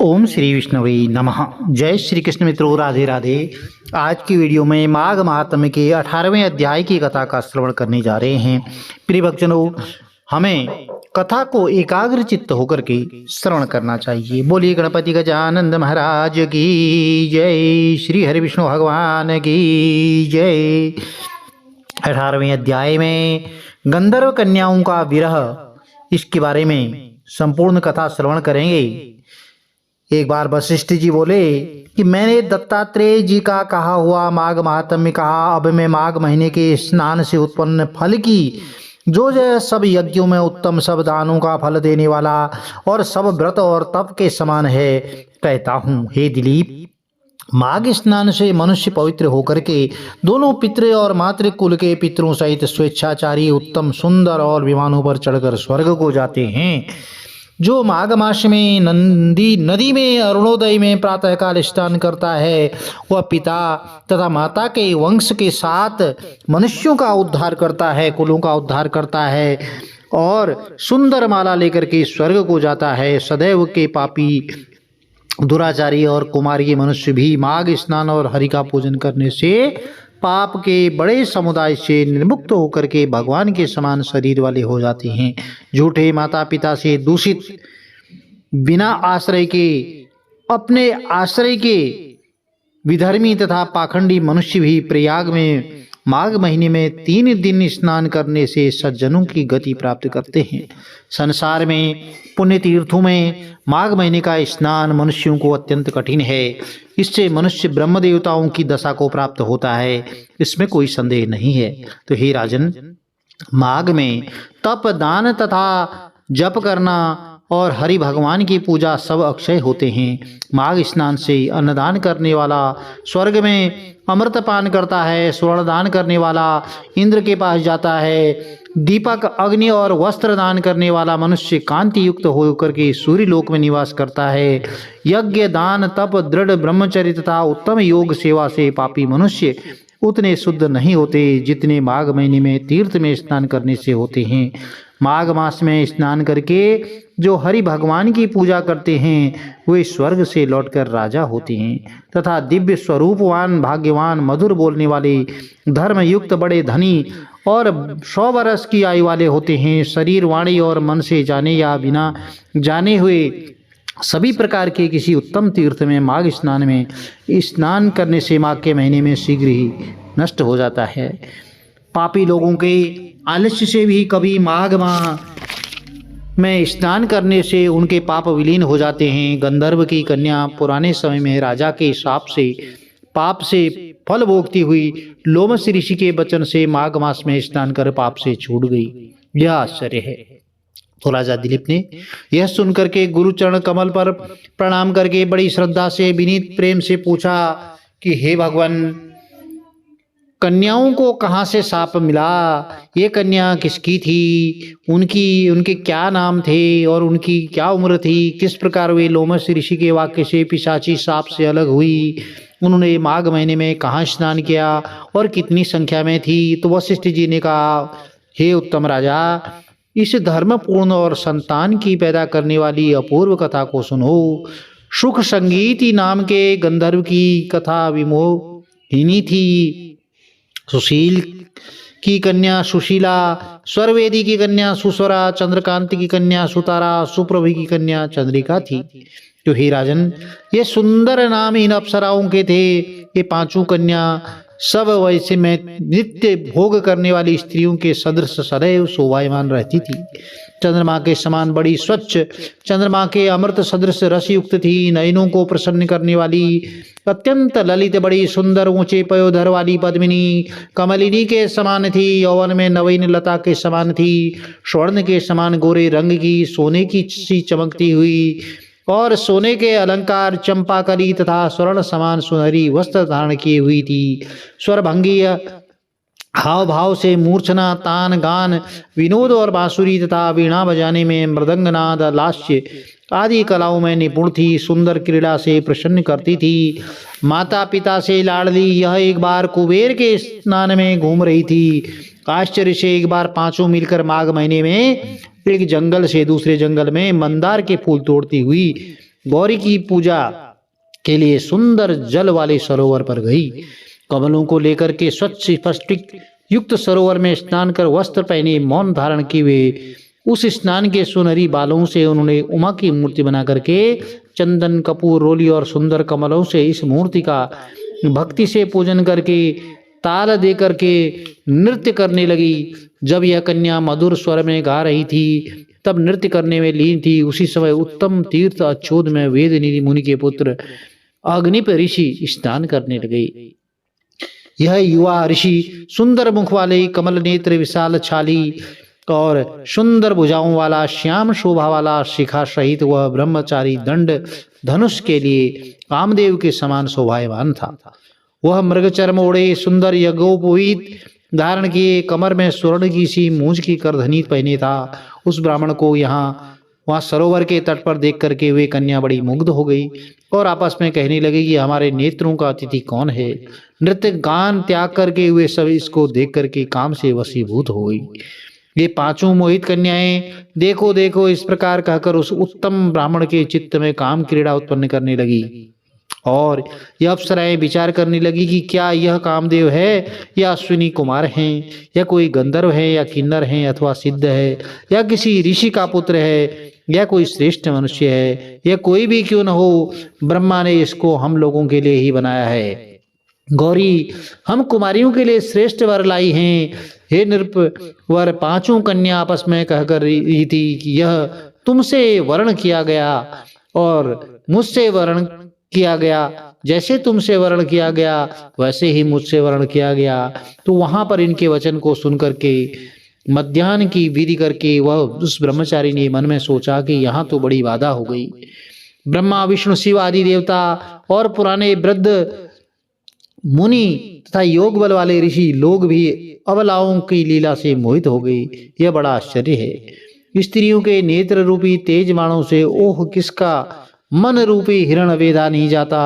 ओम श्री विष्णुवे नमः। जय श्री कृष्ण मित्रों, राधे राधे। आज की वीडियो में माघ महात्म्य के 18वें अध्याय की कथा का श्रवण करने जा रहे हैं। प्रिय भक्तजनों, हमें कथा को एकाग्र चित्त होकर के श्रवण करना चाहिए। बोलिए गणपति गजानंद महाराज की जय, श्री हरि विष्णु भगवान की जय। 18वें अध्याय में गंधर्व कन्याओं का विरह, इसके बारे में संपूर्ण कथा श्रवण करेंगे। एक बार वशिष्ठ जी बोले कि मैंने दत्तात्रेय जी का कहा हुआ माघ महात्म्य कहा। अब मैं माघ महीने के स्नान से उत्पन्न फल की जो सब यज्ञों में उत्तम, सब दानों का फल देने वाला और सब व्रत और तप के समान है, कहता हूँ। हे दिलीप, माघ स्नान से मनुष्य पवित्र होकर के दोनों पितृ और मातृकुल के पितरों सहित स्वेच्छाचारी, उत्तम, सुंदर और विमानों पर चढ़कर स्वर्ग को जाते हैं। जो माघ मास में नदी में अरुणोदय में प्रातःकाल स्नान करता है, वह पिता तथा माता के वंश के साथ मनुष्यों का उद्धार करता है, कुलों का उद्धार करता है और सुंदर माला लेकर के स्वर्ग को जाता है। सदैव के पापी, दुराचारी और कुमारी मनुष्य भी माघ स्नान और हरि का पूजन करने से पाप के बड़े समुदाय से निर्मुक्त होकर के भगवान के समान शरीर वाले हो जाते हैं। झूठे माता पिता से दूषित, बिना आश्रय के, अपने आश्रय के विधर्मी तथा पाखंडी मनुष्य भी प्रयाग में माघ महीने में 3 दिन स्नान करने से सज्जनों की गति प्राप्त करते हैं। संसार में पुण्य तीर्थों में माघ महीने का स्नान मनुष्यों को अत्यंत कठिन है। इससे मनुष्य ब्रह्म देवताओं की दशा को प्राप्त होता है, इसमें कोई संदेह नहीं है। तो हे राजन, माघ में तप, दान तथा जप करना और हरि भगवान की पूजा सब अक्षय होते हैं। माघ स्नान से अन्नदान करने वाला स्वर्ग में अमृत पान करता है, स्वर्ण दान करने वाला इंद्र के पास जाता है, दीपक, अग्नि और वस्त्र दान करने वाला मनुष्य कांति युक्त होकर के सूर्य लोक में निवास करता है। यज्ञ, दान, तप, दृढ़ ब्रह्मचर्य तथा उत्तम योग सेवा से पापी मनुष्य उतने शुद्ध नहीं होते जितने माघ महीने में तीर्थ में स्नान करने से होते हैं। माघ मास में स्नान करके जो हरि भगवान की पूजा करते हैं वे स्वर्ग से लौटकर राजा होते हैं तथा दिव्य स्वरूपवान, भाग्यवान, मधुर बोलने वाले, धर्म युक्त, बड़े धनी और 100 वर्ष की आयु वाले होते हैं। शरीर, वाणी और मन से जाने या बिना जाने हुए सभी प्रकार के किसी उत्तम तीर्थ में माघ स्नान में स्नान करने से माघ के महीने में शीघ्र ही नष्ट हो जाता है। पापी लोगों के आलस्य से भी कभी माघ माह में स्नान करने से उनके पाप विलीन हो जाते हैं। गंधर्व की कन्या पुराने समय में राजा के शाप से, पाप से फल भोगती हुई लोमस ऋषि के वचन से माघ मास में स्नान कर पाप से छूट गई। यह आश्चर्य है। तो राजा दिलीप ने यह सुनकर के गुरु चरण कमल पर प्रणाम करके बड़ी श्रद्धा से, विनीत प्रेम से पूछा कि हे भगवान, कन्याओं को कहाँ से शाप मिला? ये कन्या किसकी थी? उनके क्या नाम थे और उनकी क्या उम्र थी? किस प्रकार वे लोमस ऋषि के वाक्य से, पिशाची शाप से अलग हुई? उन्होंने माघ महीने में कहाँ स्नान किया और कितनी संख्या में थी? तो वशिष्ठ जी ने कहा, हे उत्तम राजा, इस धर्मपूर्ण और संतान की पैदा करने वाली अपूर्व कथा को सुनो। सुख संगीति नाम के गंधर्व की कथा विमोहिनी थी। सुशील की कन्या सुशीला, स्वरवेदी की कन्या सुस्वरा, चंद्रकांत की कन्या सुतारा, सुप्रभि की कन्या चंद्रिका थी। तो हे राजन, ये सुंदर नाम इन अप्सराओं के थे। ये 5 कन्या सब वैसे में नित्य भोग करने वाली स्त्रियों के सदृश सदैव शोभायमान रहती थी। चंद्रमा के समान बड़ी स्वच्छ, चंद्रमा के अमृत सदृश रस युक्त थी। नयनों को प्रसन्न करने वाली, अत्यंत ललित, बड़ी सुंदर, ऊंचे पयोधर वाली पद्मिनी कमलिनी के समान थी। यौवन में नवीन लता के समान थी। स्वर्ण के समान गोरे रंग की, सोने की सी चमकती हुई और सोने के अलंकार, चंपाकली तथा स्वर्ण समान सुनहरी वस्त्र धारण किए हुई थी। स्वरभंगी हाव भाव से मूर्छना, तान, गान, विनोद और बांसुरी तथा वीणा बजाने में, मृदंगनाद, लास्य आदि कलाओं में निपुण थी। सुंदर क्रीड़ा से प्रसन्न करती थी। माता पिता से लाडली यह एक बार कुबेर के स्नान में घूम रही थी। आश्चर्य से एक बार 5 मिलकर माघ महीने में एक जंगल से दूसरे जंगल में मंदार के फूल तोड़ती हुई गौरी की पूजा के लिए सुंदर जल वाले सरोवर पर गई। कमलों को लेकर के स्वच्छ स्फटिक युक्त सरोवर में स्नान कर वस्त्र पहने मौन धारण किए हुए उस स्नान के सुनहरी बालों से उन्होंने उमा की मूर्ति बना करके चंदन कपूर रोली और सुंदर कमलों से इस मूर्ति का भक्ति से पूजन करके ताल दे करके नृत्य करने लगी। जब यह कन्या मधुर स्वर में गा रही थी तब नृत्य करने में लीन थी। उसी समय उत्तम तीर्थ अच्छोद में वेद निधि मुनि के पुत्र अग्निप ऋषि स्नान करने लगे। यह युवा ऋषि सुंदर मुख वाले, कमल नेत्र, विशाल छाली और सुंदर भुजाओं वाला, श्याम शोभा वाला, शिखा सहित वह ब्रह्मचारी दंड धनुष के लिए कामदेव के समान शोभायमान था। वह मृग चर्म ओढ़े, सुंदर यज्ञोपवीत धारण किए, कमर में स्वर्ण की सी मूंज की करधनी पहने था। उस ब्राह्मण को वहां सरोवर के तट पर देख करके वे कन्या बड़ी मुग्ध हो गई और आपस में कहने लगी कि हमारे नेत्रों का अतिथि कौन है। नृत्य गान त्याग करके वे सब इसको देख करके काम से वशीभूत हो गई। ये पांचों मोहित कन्याएं देखो देखो इस प्रकार कहकर उस उत्तम ब्राह्मण के चित्त में काम क्रीड़ा उत्पन्न करने लगी और यह अप्सराएं विचार करने लगी कि क्या यह कामदेव है या अश्विनी कुमार हैं या कोई गंधर्व है या किन्नर है अथवा सिद्ध है या किसी ऋषि का पुत्र है या कोई श्रेष्ठ मनुष्य है या कोई भी क्यों न हो, ब्रह्मा ने इसको हम लोगों के लिए ही बनाया है। गौरी, हम कुमारियों के लिए श्रेष्ठ वर लाई हैं। हे नृप वर, पांचों कन्या आपस में कहकर रही थी कि यह तुमसे वर्ण किया गया और मुझसे वर्ण किया गया, जैसे तुमसे वर्ण किया गया वैसे ही मुझसे वर्ण किया गया। तो वहां पर इनके वचन को सुनकर के मध्याह्न की विधि करके वह उस ब्रह्मचारी ने मन में सोचा कि यहाँ तो बड़ी बाधा हो गई। ब्रह्मा, विष्णु, शिव आदि देवता और पुराने वृद्ध मुनि तथा योग बल वाले ऋषि लोग भी अबलाओं की लीला से मोहित हो गए। यह बड़ा आश्चर्य है। स्त्रियों के नेत्र रूपी तेज बाणों से ओह किसका मन रूपी हिरण वेदा नहीं जाता।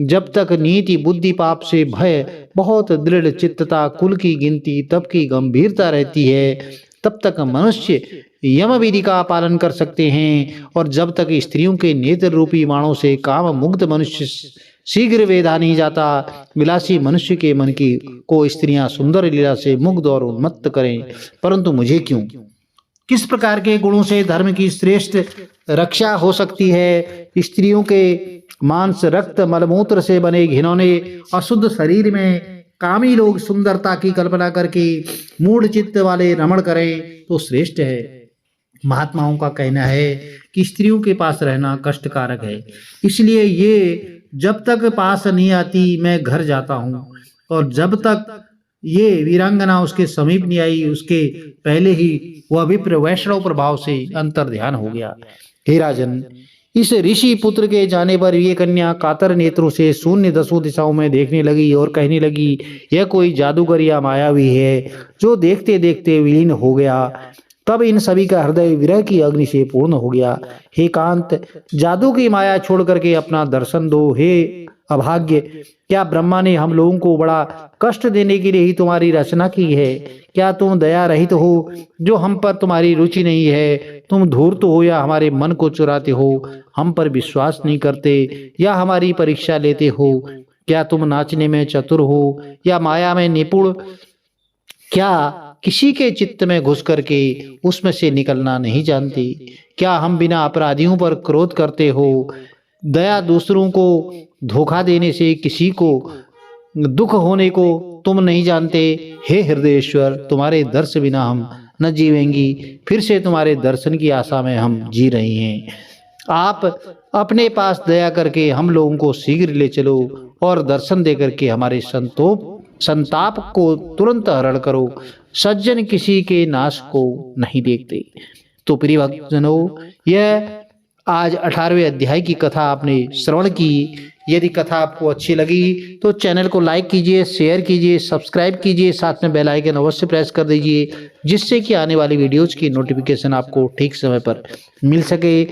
जब तक नीति बुद्धि पाप से भय, बहुत दृढ़ चित्तता, कुल की गिनती, तप की गंभीरता रहती है, तब तक मनुष्य यम विधि का पालन कर सकते हैं। और जब तक स्त्रियों के नेत्र रूपी बाणों से काम मुक्त मनुष्य शीघ्र वेदा नहीं जाता, विलासी मनुष्य के मन की को स्त्रियां सुंदर लीला से मुग्ध और उन्मत्त करें। परंतु मुझे क्यों? किस प्रकार के गुणों से धर्म की श्रेष्ठ रक्षा हो सकती है? स्त्रियों के मांस, रक्त, मलमूत्र से बने घिनौने अशुद्ध शरीर में कामी लोग सुंदरता की कल्पना करके मूढ़ चित्त वाले रमण करें तो श्रेष्ठ है। महात्माओं का कहना है कि स्त्रियों के पास रहना कष्टकारक है, इसलिए ये जब तक पास नहीं आती मैं घर जाता हूँ, और जब तक ये वीरांगना उसके समीप नहीं आई उसके पहले ही वह विप्र वैष्णव प्रभाव से अंतर ध्यान हो गया। हे राजन, इस ऋषि पुत्र के जाने पर ये कन्या कातर नेत्रों से शून्य दसों दिशाओं में देखने लगी और कहने लगी, यह कोई जादूगर या मायावी है जो देखते देखते विलीन हो गया। तब इन सभी का हृदय विरह की अग्नि से पूर्ण हो गया। हे कांत, जादू की माया छोड़ करके अपना दर्शन दो। हे अभाग्य, क्या ब्रह्मा ने हम लोगों को बड़ा कष्ट देने के लिए ही तुम्हारी रचना की है? क्या तुम दया रहित हो जो हम पर तुम्हारी रुचि नहीं है? तुम धूर्त हो या हमारे मन को चुराते हो? हम पर विश्वास नहीं करते या हमारी परीक्षा लेते हो? क्या तुम नाचने में चतुर हो या माया में निपुण? क्या किसी के चित्त में घुस करके उसमें से निकलना नहीं जानती? क्या हम बिना अपराधियों पर क्रोध करते हो? दया दूसरों को धोखा देने से किसी को दुख होने को तुम नहीं जानते? हे हृदयेश्वर, तुम्हारे दर्श बिना हम न जीवेंगी, फिर से तुम्हारे दर्शन की आशा में हम जी रहे हैं। आप अपने पास दया करके हम लोगों को शीघ्र ले चलो और दर्शन दे करके हमारे संताप को तुरंत हरण करो। सज्जन किसी के नाश को नहीं देखते। तो प्रिय भक्तजनों, यह आज 18वें अध्याय की कथा आपने श्रवण की। यदि कथा आपको अच्छी लगी तो चैनल को लाइक कीजिए, शेयर कीजिए, सब्सक्राइब कीजिए, साथ में बेल आइकन अवश्य प्रेस कर दीजिए, जिससे कि आने वाली वीडियोज की नोटिफिकेशन आपको ठीक समय पर मिल सके।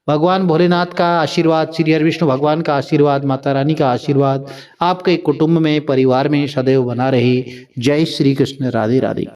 भगवान भोलेनाथ का आशीर्वाद, श्री हरि विष्णु भगवान का आशीर्वाद, माता रानी का आशीर्वाद आपके कुटुंब में, परिवार में सदैव बना रहे। जय श्री कृष्ण। राधे राधे।